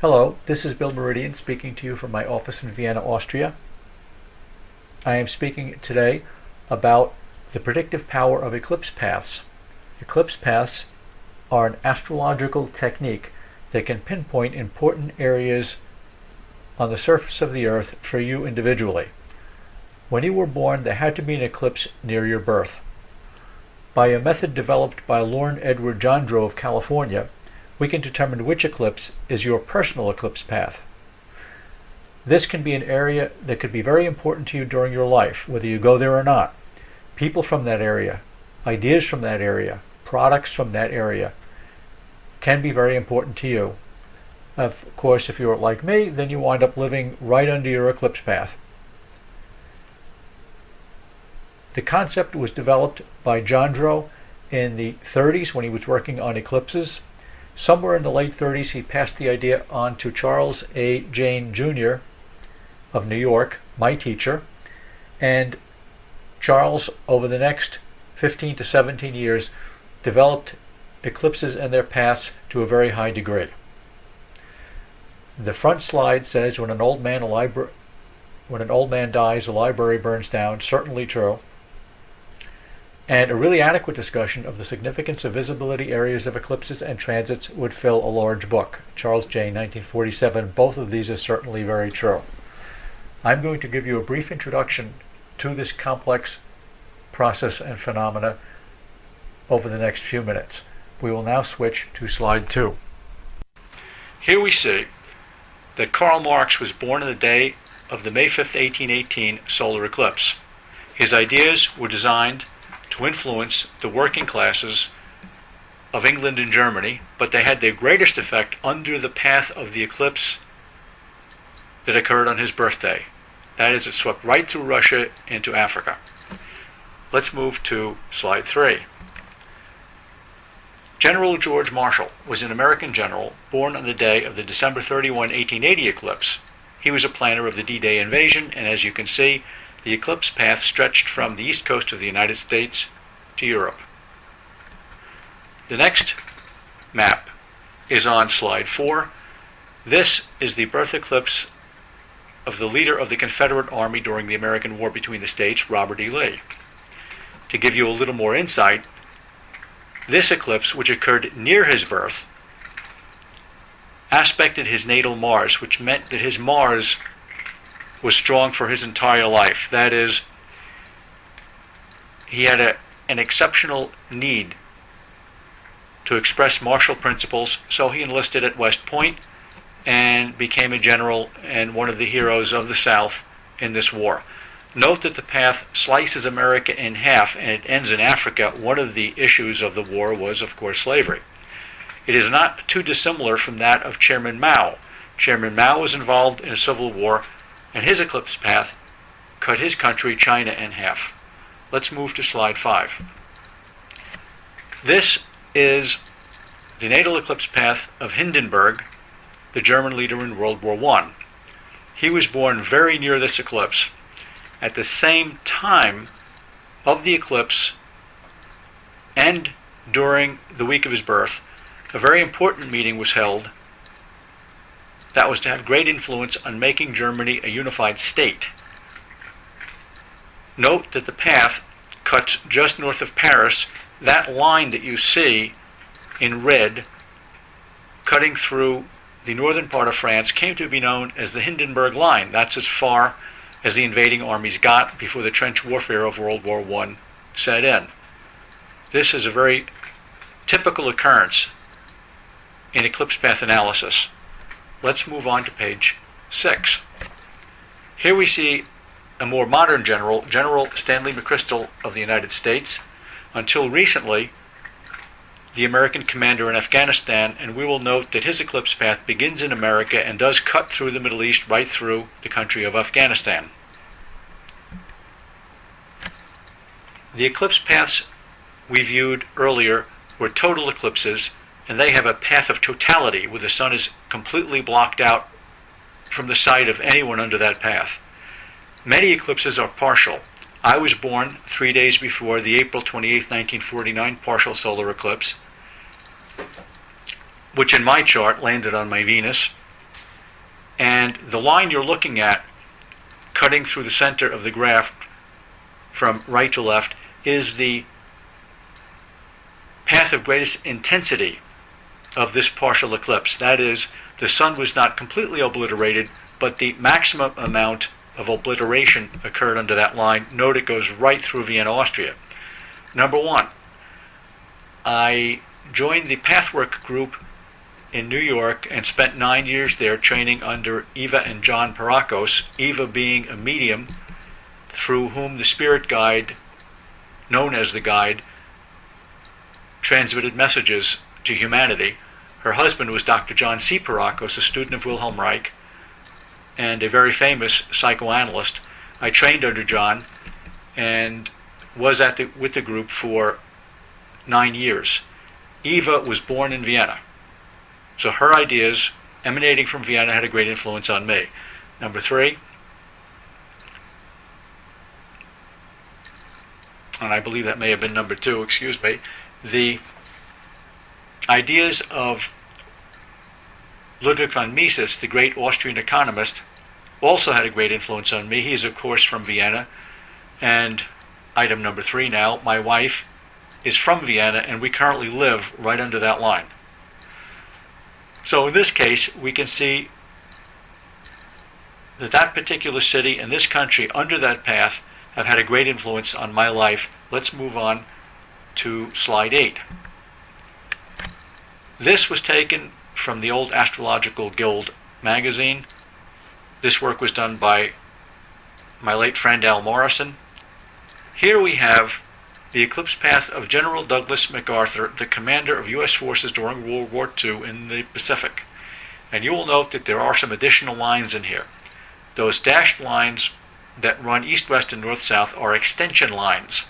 Hello, this is Bill Meridian speaking to you from my office in Vienna, Austria. I am speaking today about the predictive power of eclipse paths. Eclipse paths are an astrological technique that can pinpoint important areas on the surface of the Earth for you individually. When you were born, there had to be an eclipse near your birth. By a method developed by Lorne Edward Jandreau of California, we can determine which eclipse is your personal eclipse path. This can be an area that could be very important to you during your life, whether you go there or not. People from that area, ideas from that area, products from that area can be very important to you. Of course, if you're like me, then you wind up living right under your eclipse path. The concept was developed by Jandreau in the 30s when he was working on eclipses. Somewhere in the late 30s, he passed the idea on to Charles A. Jane Jr. of New York, my teacher, and Charles, over the next 15 to 17 years, developed eclipses and their paths to a very high degree. The front slide says, when an old man dies, a library burns down. Certainly true. And a really adequate discussion of the significance of visibility areas of eclipses and transits would fill a large book. Charles J. 1947. Both of these are certainly very true. I'm going to give you a brief introduction to this complex process and phenomena over the next few minutes. We will now switch to slide 2. Here we see that Karl Marx was born on the day of the May 5th, 1818 solar eclipse. His ideas were designed to influence the working classes of England and Germany, but they had their greatest effect under the path of the eclipse that occurred on his birthday. That is, it swept right through Russia into Africa. Let's move to slide 3. General George Marshall was an American general born on the day of the December 31, 1880 eclipse. He was a planner of the D-Day invasion, and as you can see, the eclipse path stretched from the east coast of the United States to Europe. The next map is on slide 4. This is the birth eclipse of the leader of the Confederate Army during the American War between the states, Robert E. Lee. To give you a little more insight, this eclipse, which occurred near his birth, aspected his natal Mars, which meant that his Mars was strong for his entire life. That is, he had an exceptional need to express martial principles, so he enlisted at West Point and became a general and one of the heroes of the South in this war. Note that the path slices America in half and it ends in Africa. One of the issues of the war was, of course, slavery. It is not too dissimilar from that of Chairman Mao. Chairman Mao was involved in a civil war, and his eclipse path cut his country, China, in half. Let's move to slide 5. This is the natal eclipse path of Hindenburg, the German leader in World War I. He was born very near this eclipse. At the same time of the eclipse and during the week of his birth, a very important meeting was held that was to have great influence on making Germany a unified state. Note that the path cuts just north of Paris. That line that you see in red cutting through the northern part of France came to be known as the Hindenburg Line. That's as far as the invading armies got before the trench warfare of World War I set in. This is a very typical occurrence in eclipse path analysis. Let's move on to page 6. Here we see a more modern general, General Stanley McChrystal of the United States, until recently the American commander in Afghanistan, and we will note that his eclipse path begins in America and does cut through the Middle East right through the country of Afghanistan. The eclipse paths we viewed earlier were total eclipses, and they have a path of totality where the sun is completely blocked out from the sight of anyone under that path. Many eclipses are partial. I was born 3 days before the April 28, 1949 partial solar eclipse, which in my chart landed on my Venus. And the line you're looking at, cutting through the center of the graph from right to left, is the path of greatest intensity of this partial eclipse. That is, the sun was not completely obliterated, but the maximum amount of obliteration occurred under that line. Note it goes right through Vienna, Austria. Number one, I joined the Pathwork group in New York and spent 9 years there training under Eva and John Parakos, Eva being a medium through whom the spirit guide, known as the guide, transmitted messages to humanity. Her husband was Dr. John C. Parakos, a student of Wilhelm Reich and a very famous psychoanalyst. I trained under John and was with the group for 9 years. Eva was born in Vienna, so her ideas emanating from Vienna had a great influence on me. Number three, and I believe that may have been number two, excuse me, the ideas of Ludwig von Mises, the great Austrian economist, also had a great influence on me. He is, of course, from Vienna. And item number three now, my wife is from Vienna, and we currently live right under that line. So in this case, we can see that that particular city and this country under that path have had a great influence on my life. Let's move on to slide 8. This was taken from the old Astrological Guild magazine. This work was done by my late friend Al Morrison. Here we have the eclipse path of General Douglas MacArthur, the commander of U.S. forces during World War II in the Pacific. And you will note that there are some additional lines in here. Those dashed lines that run east-west and north-south are extension lines.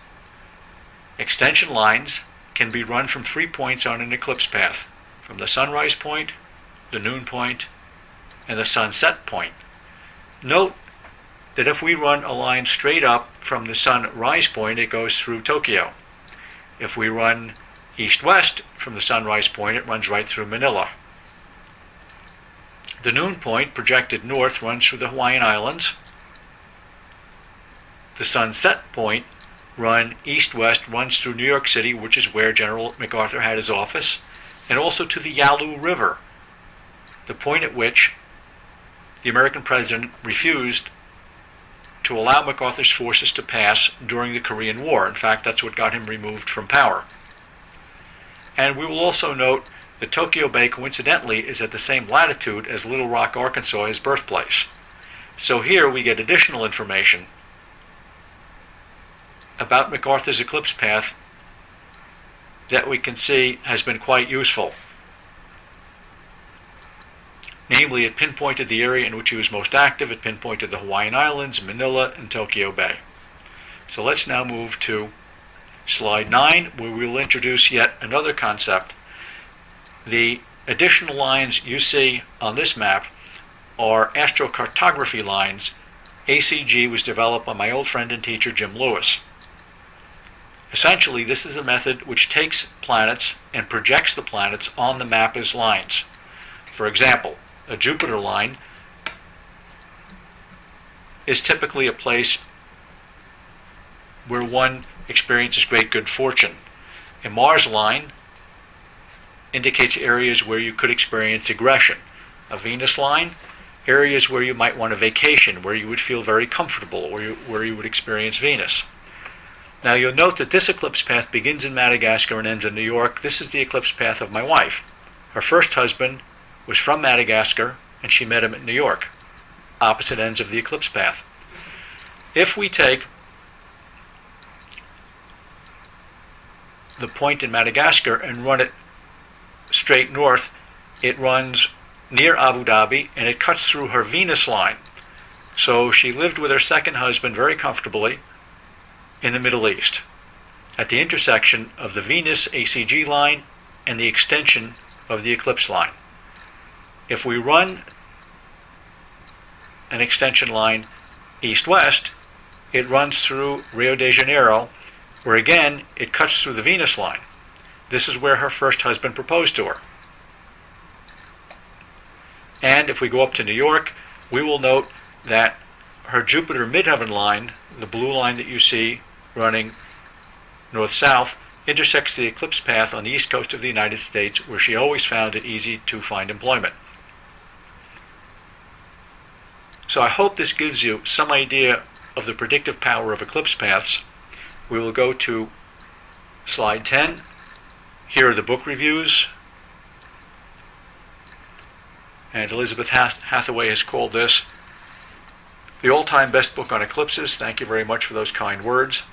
Extension lines can be run from 3 points on an eclipse path: from the sunrise point, the noon point, and the sunset point. Note that if we run a line straight up from the sunrise point, it goes through Tokyo. If we run east-west from the sunrise point, it runs right through Manila. The noon point, projected north, runs through the Hawaiian Islands. The sunset point, run east-west, runs through New York City, which is where General MacArthur had his office, and also to the Yalu River, the point at which the American president refused to allow MacArthur's forces to pass during the Korean War. In fact, that's what got him removed from power. And we will also note that Tokyo Bay, coincidentally, is at the same latitude as Little Rock, Arkansas, his birthplace. So here we get additional information about MacArthur's eclipse path that we can see has been quite useful. Namely, it pinpointed the area in which he was most active. It pinpointed the Hawaiian Islands, Manila, and Tokyo Bay. So let's now move to slide 9, where we will introduce yet another concept. The additional lines you see on this map are astrocartography lines. ACG was developed by my old friend and teacher Jim Lewis. Essentially, this is a method which takes planets and projects the planets on the map as lines. For example, a Jupiter line is typically a place where one experiences great good fortune. A Mars line indicates areas where you could experience aggression. A Venus line, areas where you might want a vacation, where you would feel very comfortable, or where you would experience Venus. Now you'll note that this eclipse path begins in Madagascar and ends in New York. This is the eclipse path of my wife. Her first husband was from Madagascar, and she met him in New York. Opposite ends of the eclipse path. If we take the point in Madagascar and run it straight north, it runs near Abu Dhabi, and it cuts through her Venus line. So she lived with her second husband very comfortably in the Middle East, at the intersection of the Venus ACG line and the extension of the eclipse line. If we run an extension line east-west, it runs through Rio de Janeiro, where again it cuts through the Venus line. This is where her first husband proposed to her. And if we go up to New York, we will note that her Jupiter midheaven line, the blue line that you see running north-south, intersects the eclipse path on the east coast of the United States, where she always found it easy to find employment. So I hope this gives you some idea of the predictive power of eclipse paths. We will go to slide 10. Here are the book reviews. And Elizabeth Hathaway has called this the all-time best book on eclipses. Thank you very much for those kind words.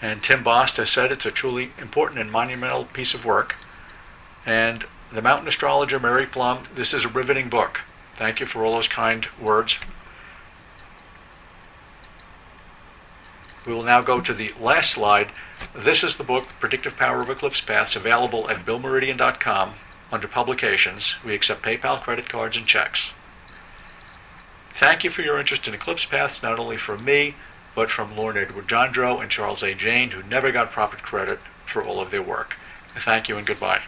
And Tim Bost has said it's a truly important and monumental piece of work. And the mountain astrologer Mary Plum, this is a riveting book. Thank you for all those kind words. We will now go to the last slide. This is the book, Predictive Power of Eclipse Paths, available at BillMeridian.com under Publications. We accept PayPal, credit cards, and checks. Thank you for your interest in eclipse paths, not only from me, but from Lorne Edward Jandro and Charles A. Jane, who never got proper credit for all of their work. Thank you and goodbye.